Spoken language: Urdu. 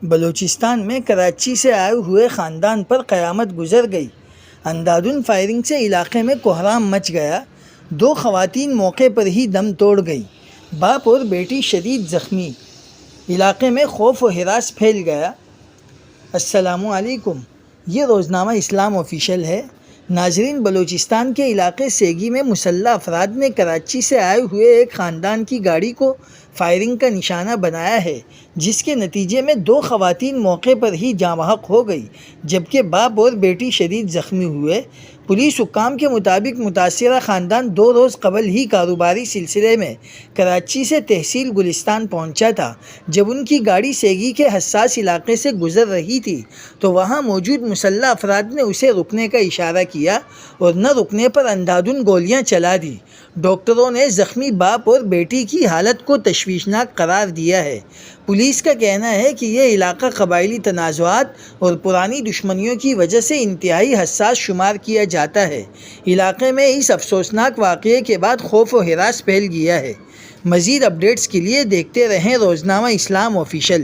بلوچستان میں کراچی سے آئے ہوئے خاندان پر قیامت گزر گئی۔ اندھادھند فائرنگ سے علاقے میں کوہرام مچ گیا۔ 2 خواتین موقع پر ہی دم توڑ گئی۔ باپ اور بیٹی شدید زخمی۔ علاقے میں خوف و ہراس پھیل گیا۔ السلام علیکم، یہ روزنامہ اسلام آفیشیل ہے۔ ناظرین، بلوچستان کے علاقے سیگی میں مسلح افراد نے کراچی سے آئے ہوئے ایک خاندان کی گاڑی کو فائرنگ کا نشانہ بنایا ہے، جس کے نتیجے میں 2 خواتین موقع پر ہی جاں بحق ہو گئی، جبکہ باپ اور بیٹی شدید زخمی ہوئے۔ پولیس حکام کے مطابق متاثرہ خاندان 2 روز قبل ہی کاروباری سلسلے میں کراچی سے تحصیل گلستان پہنچا تھا۔ جب ان کی گاڑی سیگی کے حساس علاقے سے گزر رہی تھی تو وہاں موجود مسلح افراد نے اسے رکنے کا اشارہ کیا اور نہ رکنے پر اندھادھند گولیاں چلا دیں۔ ڈاکٹروں نے زخمی باپ اور بیٹی کی حالت کو تشویشناک قرار دیا ہے۔ پولیس کا کہنا ہے کہ یہ علاقہ قبائلی تنازعات اور پرانی دشمنیوں کی وجہ سے انتہائی حساس شمار کیا جاتا ہے۔ علاقے میں اس افسوسناک واقعے کے بعد خوف و ہراس پھیل گیا ہے۔ مزید اپڈیٹس کے لیے دیکھتے رہیں روزنامہ اسلام آفیشیل۔